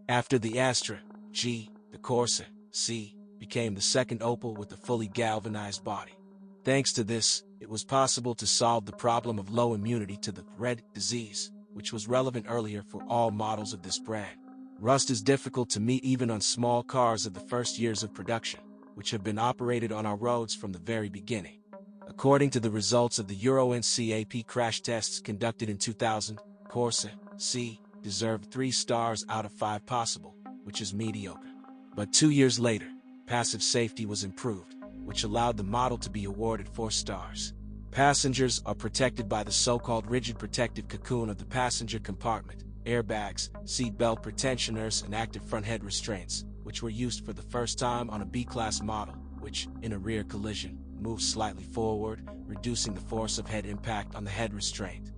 After the Astra G, the Corsa C became the second Opel with a fully galvanized body. Thanks to this, it was possible to solve the problem of low immunity to the red disease, which was relevant earlier for all models of this brand. Rust is difficult to meet even on small cars of the first years of production, which have been operated on our roads from the very beginning. According to the results of the Euro NCAP crash tests conducted in 2000, Corsa C deserved 3 stars out of 5 possible, which is mediocre. But 2 years later, passive safety was improved, which allowed the model to be awarded 4 stars. Passengers are protected by the so-called rigid protective cocoon of the passenger compartment, airbags, seat belt pretensioners, and active front head restraints, which were used for the first time on a B-Class model, which, in a rear collision, moves slightly forward, reducing the force of head impact on the head restraint.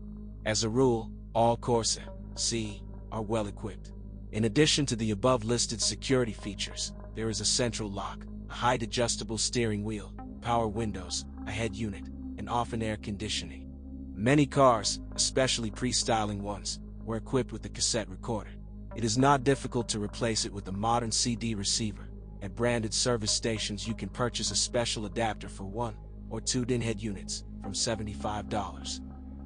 As a rule, all Corsa C are well equipped. In addition to the above-listed security features, there is a central lock, a height-adjustable steering wheel, power windows, a head unit, and often air conditioning. Many cars, especially pre-styling ones, were equipped with a cassette recorder. It is not difficult to replace it with a modern CD receiver. At branded service stations you can purchase a special adapter for 1 or 2 DIN head units from $75.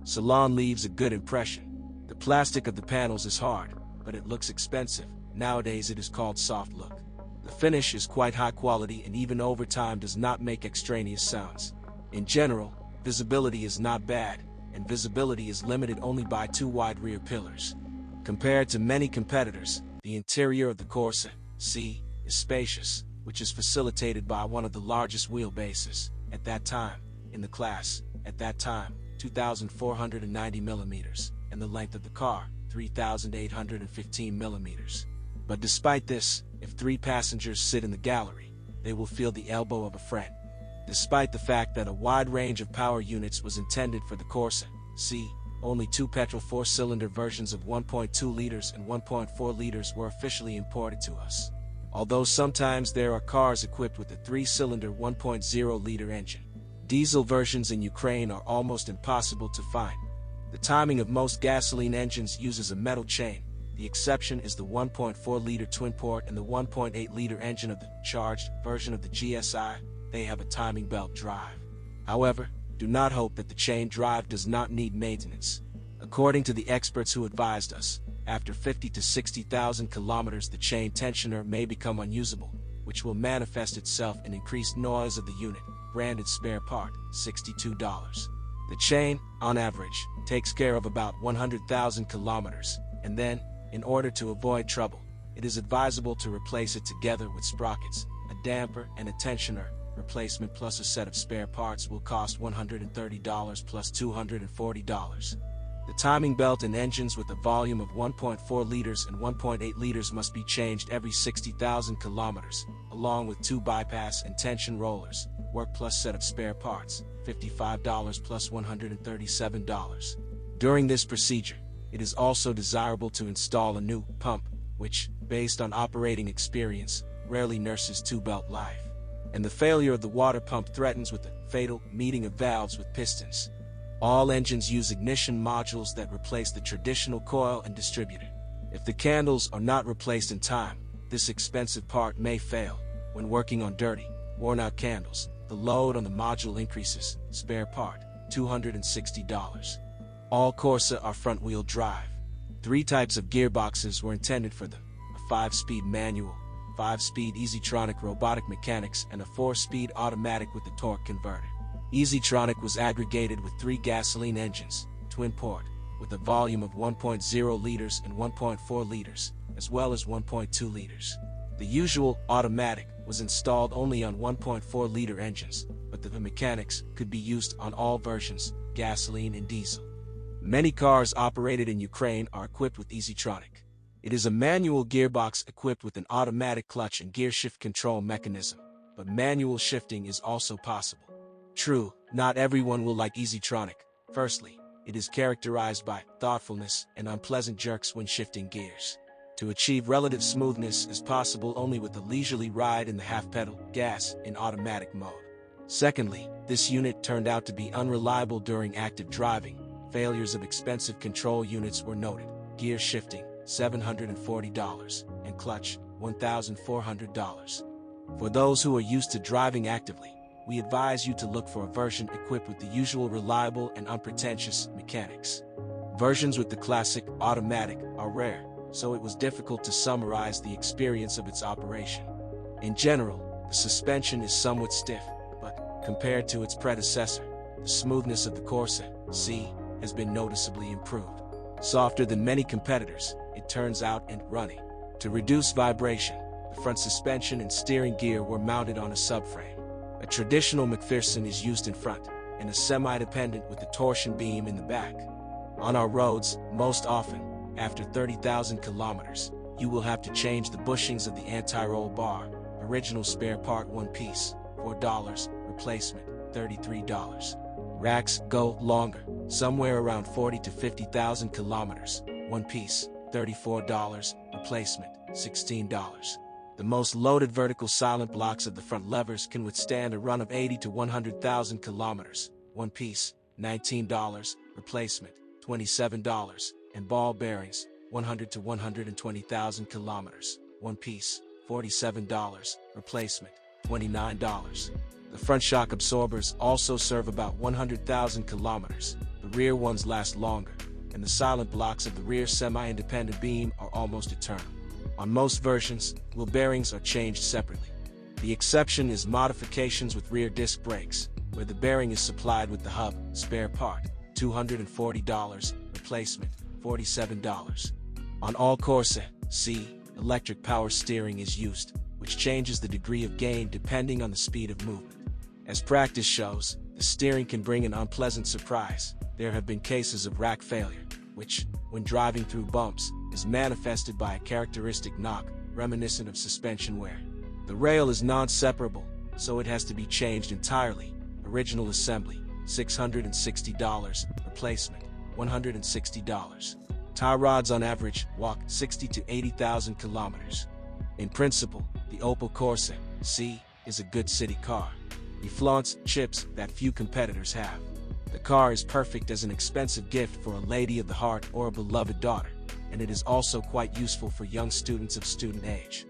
Salon leaves a good impression. The plastic of the panels is hard, but it looks expensive. Nowadays it is called soft look. The finish is quite high quality and even over time does not make extraneous sounds. In general, visibility is not bad, and visibility is limited only by 2 wide rear pillars. Compared to many competitors, the interior of the Corsa C is spacious, which is facilitated by one of the largest wheelbases, at that time, in the class, 2,490 millimeters, and the length of the car, 3,815 millimeters. But despite this, if 3 passengers sit in the gallery, they will feel the elbow of a friend. Despite the fact that a wide range of power units was intended for the Corsa C, only 2 petrol 4-cylinder versions of 1.2 liters and 1.4 liters were officially imported to us. Although sometimes there are cars equipped with a 3-cylinder 1.0-liter engine. Diesel versions in Ukraine are almost impossible to find. The timing of most gasoline engines uses a metal chain. The exception is the 1.4-liter twin-port and the 1.8-liter engine of the charged version of the GSI. They have a timing belt drive. However, do not hope that the chain drive does not need maintenance. According to the experts who advised us, after 50 to 60,000 kilometers the chain tensioner may become unusable, which will manifest itself in increased noise of the unit. Branded spare part, $62. The chain, on average, takes care of about 100,000 kilometers, and then, in order to avoid trouble, it is advisable to replace it together with sprockets, a damper, and a tensioner. Replacement plus a set of spare parts will cost $130 plus $240. The timing belt in engines with a volume of 1.4 liters and 1.8 liters must be changed every 60,000 kilometers, along with 2 bypass and tension rollers. Work plus set of spare parts, $55 plus $137. During this procedure, it is also desirable to install a new pump, which, based on operating experience, rarely nurses 2-belt life. And the failure of the water pump threatens with the fatal meeting of valves with pistons. All engines use ignition modules that replace the traditional coil and distributor. If the candles are not replaced in time, this expensive part may fail. When working on dirty, worn-out candles, the load on the module increases. Spare part, $260. All Corsa are front-wheel drive. 3 types of gearboxes were intended for them: a 5-speed manual, 5-speed Easytronic robotic mechanics, and a 4-speed automatic with the torque converter. Easytronic was aggregated with 3 gasoline engines, twin-port, with a volume of 1.0 liters and 1.4 liters, as well as 1.2 liters. The usual automatic was installed only on 1.4-liter engines, but the mechanics could be used on all versions, gasoline and diesel. Many cars operated in Ukraine are equipped with Easytronic. It is a manual gearbox equipped with an automatic clutch and gearshift control mechanism, but manual shifting is also possible. True, not everyone will like Easytronic. Firstly, it is characterized by thoughtfulness and unpleasant jerks when shifting gears. To achieve relative smoothness is possible only with a leisurely ride in the half-pedal, gas, in automatic mode. Secondly, this unit turned out to be unreliable during active driving. Failures of expensive control units were noted. Gear shifting, $740, and clutch, $1,400. For those who are used to driving actively, we advise you to look for a version equipped with the usual reliable and unpretentious mechanics. Versions with the classic automatic are rare, so it was difficult to summarize the experience of its operation. In general, the suspension is somewhat stiff, but compared to its predecessor, the smoothness of the Corsa C has been noticeably improved. Softer than many competitors, it turns out, and running. To reduce vibration, the front suspension and steering gear were mounted on a subframe. A traditional McPherson is used in front, and a semi-dependent with a torsion beam in the back. On our roads, most often, after 30,000 kilometers, you will have to change the bushings of the anti-roll bar. Original spare part 1 piece, $4, replacement, $33. Racks go longer, somewhere around 40 to 50,000 kilometers, 1 piece, $34, replacement, $16. The most loaded vertical silent blocks of the front levers can withstand a run of 80 to 100,000 kilometers, 1 piece, $19, replacement, $27, and ball bearings, 100 to 120,000 kilometers, 1 piece, $47, replacement, $29. The front shock absorbers also serve about 100,000 kilometers, the rear ones last longer, and the silent blocks of the rear semi-independent beam are almost eternal. On most versions, wheel bearings are changed separately. The exception is modifications with rear disc brakes, where the bearing is supplied with the hub, spare part, $240, replacement, $47. On all Corsa C, electric power steering is used, which changes the degree of gain depending on the speed of movement. As practice shows, the steering can bring an unpleasant surprise. There have been cases of rack failure, which, when driving through bumps, is manifested by a characteristic knock, reminiscent of suspension wear. The rail is non-separable, so it has to be changed entirely. Original assembly, $660, replacement, $160. Tie rods on average walk 60 to 80,000 kilometers. In principle, the Opel Corsa C is a good city car. It flaunts chips that few competitors have. The car is perfect as an expensive gift for a lady of the heart or a beloved daughter, and it is also quite useful for young students of student age.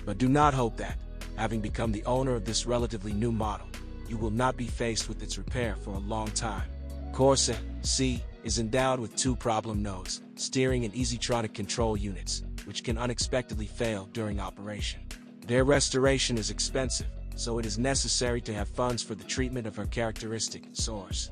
But do not hope that, having become the owner of this relatively new model, you will not be faced with its repair for a long time. Corsa C is endowed with 2 problem nodes, steering and easytronic control units, which can unexpectedly fail during operation. Their restoration is expensive, so it is necessary to have funds for the treatment of her characteristic sores.